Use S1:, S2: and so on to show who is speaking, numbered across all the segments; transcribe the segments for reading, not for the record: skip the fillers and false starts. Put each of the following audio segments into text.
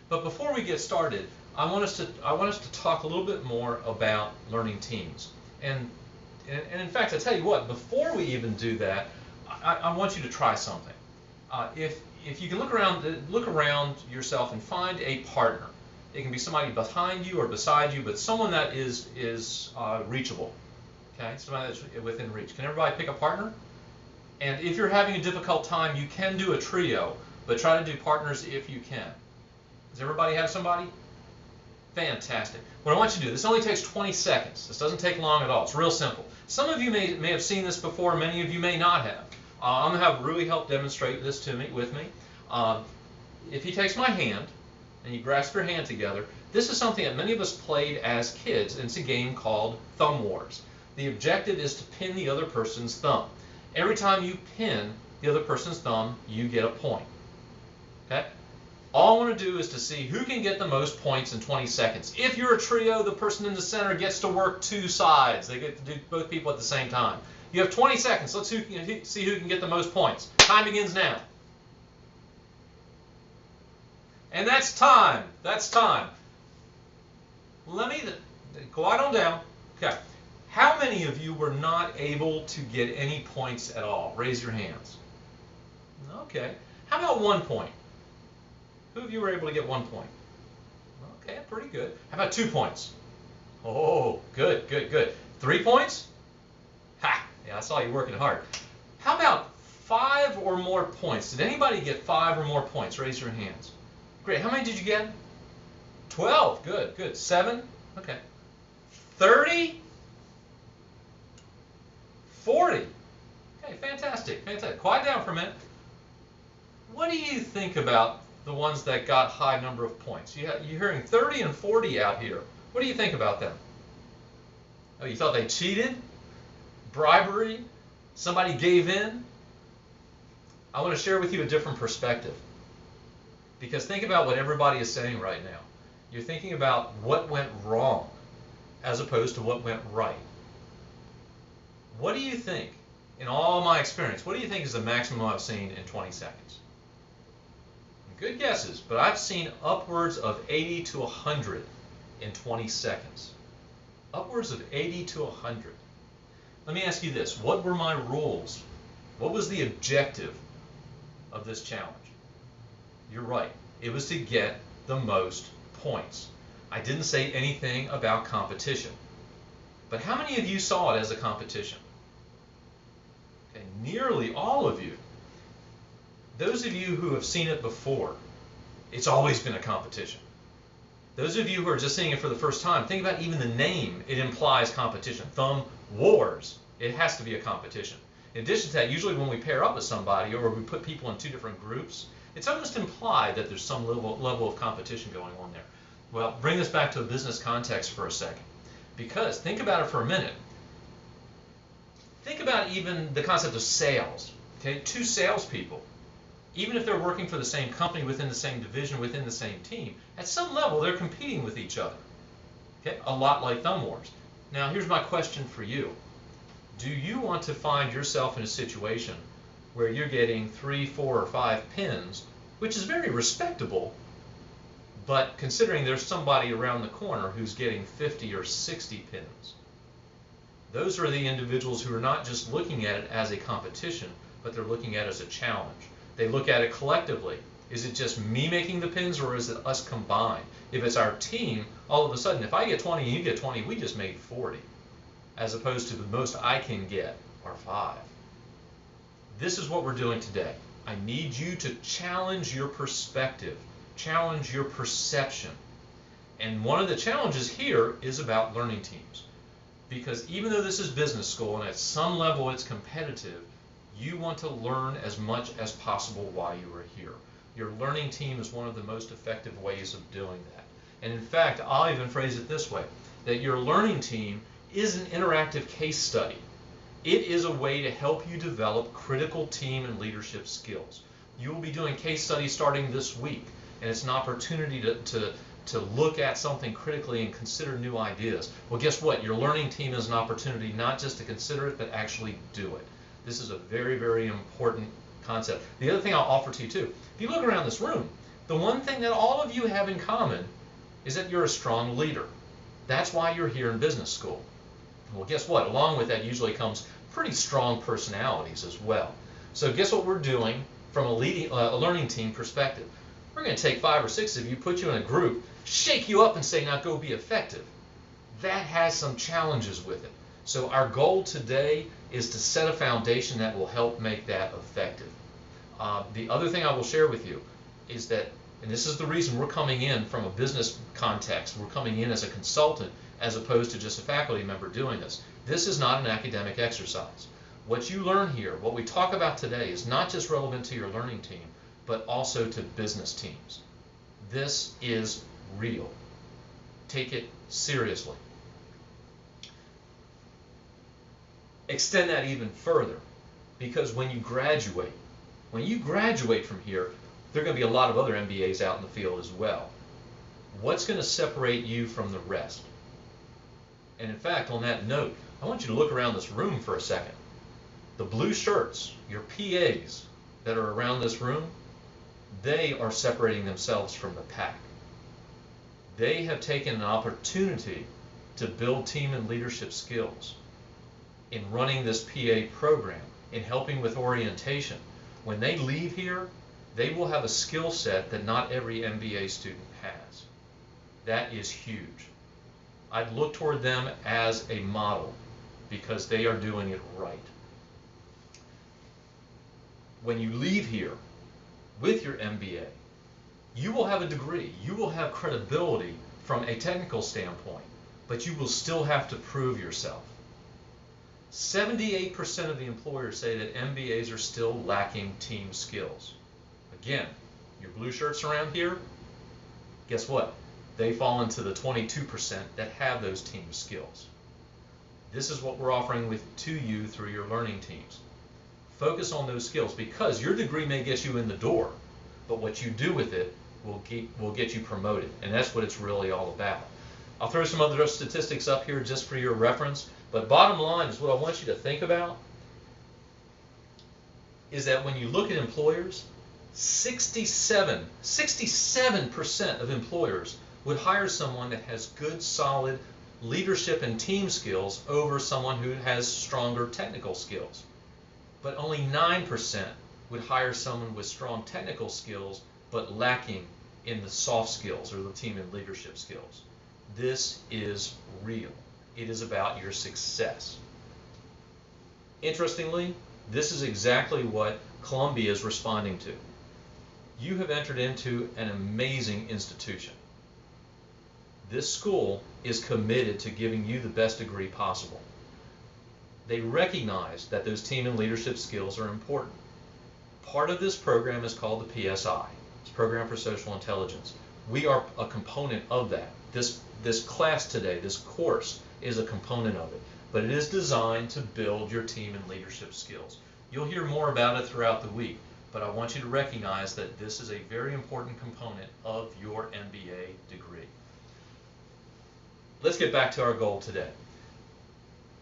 S1: But before we get started, I want us to talk a little bit more about learning teams. And in fact, I tell you what, before we even do that, I want you to try something. If you can look around yourself and find a partner. It can be somebody behind you or beside you, but someone that is reachable. Okay, somebody that's within reach. Can everybody pick a partner? And if you're having a difficult time, you can do a trio, but try to do partners if you can. Does everybody have somebody? Fantastic. What I want you to do, this only takes 20 seconds. This doesn't take long at all. It's real simple. Some of you may have seen this before, many of you may not have. I'm going to have Rui help demonstrate this with me. If he takes my hand and you grasp your hand together, this is something that many of us played as kids, and it's a game called Thumb Wars. The objective is to pin the other person's thumb. Every time you pin the other person's thumb, you get a point. Okay? All I want to do is to see who can get the most points in 20 seconds. If you're a trio, the person in the center gets to work two sides. They get to do both people at the same time. You have 20 seconds. Let's see who can get the most points. Time begins now. And that's time. That's time. Let me quiet on down. Okay. How many of you were not able to get any points at all? Raise your hands. Okay. How about 1 point? Who of you were able to get 1 point? Okay, pretty good. How about 2 points? Oh, good, good, good. 3 points? Ha! Yeah, I saw you working hard. How about 5 or more points? Did anybody get 5 or more points? Raise your hands. Great. How many did you get? 12. Good, good. 7? Okay. 30? 40. Okay, fantastic, fantastic. Quiet down for a minute. What do you think about the ones that got high number of points? You're hearing 30 and 40 out here. What do you think about them? Oh, you thought they cheated? Bribery? Somebody gave in? I want to share with you a different perspective. Because think about what everybody is saying right now. You're thinking about what went wrong as opposed to what went right. What do you think, in all my experience, what do you think is the maximum I've seen in 20 seconds? Good guesses, but I've seen upwards of 80 to 100 in 20 seconds. Upwards of 80 to 100. Let me ask you this. What were my rules? What was the objective of this challenge? You're right. It was to get the most points. I didn't say anything about competition. But how many of you saw it as a competition? Okay, nearly all of you. Those of you who have seen it before, it's always been a competition. Those of you who are just seeing it for the first time, think about even the name. It implies competition. Thumb Wars. It has to be a competition. In addition to that, usually when we pair up with somebody or we put people in two different groups, it's almost implied that there's some level of competition going on there. Well, bring this back to a business context for a second. Because think about it for a minute. Think about even the concept of sales. Okay, 2 salespeople. Even if they're working for the same company, within the same division, within the same team, at some level they're competing with each other. Okay, a lot like Thumb Wars. Now here's my question for you. Do you want to find yourself in a situation where you're getting 3, 4, or 5 pins, which is very respectable, but considering there's somebody around the corner who's getting 50 or 60 pins? Those are the individuals who are not just looking at it as a competition, but they're looking at it as a challenge. They look at it collectively. Is it just me making the pins, or is it us combined? If it's our team, all of a sudden, if I get 20 and you get 20, we just made 40, as opposed to the most I can get are 5. This is what we're doing today. I need you to challenge your perspective, challenge your perception. And one of the challenges here is about learning teams. Because even though this is business school and at some level it's competitive, you want to learn as much as possible while you are here. Your learning team is one of the most effective ways of doing that. And in fact, I'll even phrase it this way, that your learning team is an interactive case study. It is a way to help you develop critical team and leadership skills. You will be doing case studies starting this week, and it's an opportunity to look at something critically and consider new ideas. Well, guess what? Your learning team is an opportunity not just to consider it, but actually do it. This is a very, very important concept. The other thing I'll offer to you too, if you look around this room, The one thing that all of you have in common is that you're a strong leader. That's why you're here in business school. Well, guess what? Along with that usually comes pretty strong personalities as well. So guess what we're doing from a learning team perspective? We're going to take 5 or 6 of you, put you in a group, shake you up and say, now go be effective. That has some challenges with it. So our goal today is to set a foundation that will help make that effective. The other thing I will share with you is that, and this is the reason we're coming in from a business context, we're coming in as a consultant as opposed to just a faculty member doing this. This is not an academic exercise. What you learn here, what we talk about today, is not just relevant to your learning team, but also to business teams. This is real. Take it seriously. Extend that even further, because when you graduate from here, there are going to be a lot of other MBAs out in the field as well. What's going to separate you from the rest? And in fact, on that note, I want you to look around this room for a second. The blue shirts, your PAs that are around this room, they are separating themselves from the pack. They have taken an opportunity to build team and leadership skills in running this PA program, in helping with orientation. When they leave here, they will have a skill set that not every MBA student has. That is huge. I'd look toward them as a model because they are doing it right. When you leave here with your MBA, you will have a degree, you will have credibility from a technical standpoint, but you will still have to prove yourself. 78% of the employers say that MBAs are still lacking team skills. Again, your blue shirts around here, guess what? They fall into the 22% that have those team skills. This is what we're offering to you through your learning teams. Focus on those skills, because your degree may get you in the door, but what you do with it will get you promoted, and that's what it's really all about. I'll throw some other statistics up here just for your reference, but bottom line is what I want you to think about is that when you look at employers, 67% of employers would hire someone that has good, solid leadership and team skills over someone who has stronger technical skills. But only 9% would hire someone with strong technical skills but lacking in the soft skills or the team and leadership skills. This is real. It is about your success. Interestingly, this is exactly what Columbia is responding to. You have entered into an amazing institution. This school is committed to giving you the best degree possible. They recognize that those team and leadership skills are important. Part of this program is called the PSI. It's Program for Social Intelligence. We are a component of that. This class today, this course, is a component of it, but it is designed to build your team and leadership skills. You'll hear more about it throughout the week, but I want you to recognize that this is a very important component of your MBA degree. Let's get back to our goal today.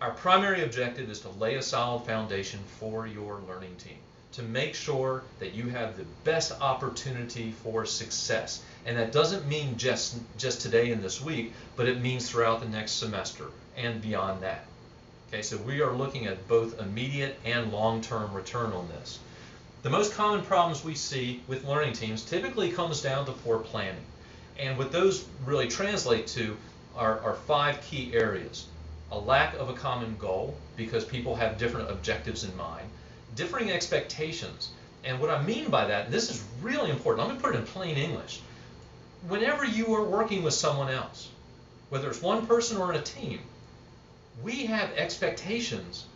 S1: Our primary objective is to lay a solid foundation for your learning team, to make sure that you have the best opportunity for success. And that doesn't mean just today and this week, but it means throughout the next semester and beyond that. Okay, so we are looking at both immediate and long-term return on this. The most common problems we see with learning teams typically comes down to poor planning. And what those really translate to are 5 key areas. A lack of a common goal, because people have different objectives in mind. Differing expectations. And what I mean by that, and this is really important, I'm going to put it in plain English. Whenever you are working with someone else, whether it's one person or in a team, we have expectations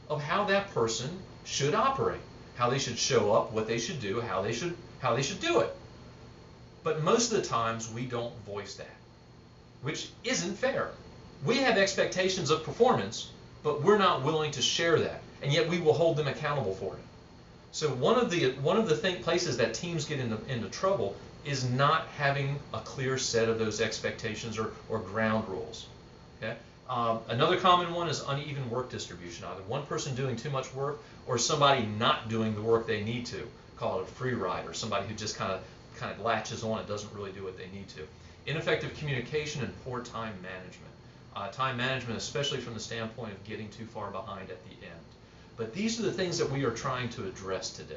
S1: of how that person should operate, how they should show up, what they should do, how they should do it. But most of the times we don't voice that, which isn't fair. We have expectations of performance, but we're not willing to share that, and yet we will hold them accountable for it. So one of the places that teams get into trouble is not having a clear set of those expectations or ground rules. Okay? Another common one is uneven work distribution, either one person doing too much work or somebody not doing the work they need to. Call it a free ride, or somebody who just kind of kind of latches on and doesn't really do what they need to. Ineffective communication and poor time management. Time management, especially from the standpoint of getting too far behind at the end. But these are the things that we are trying to address today.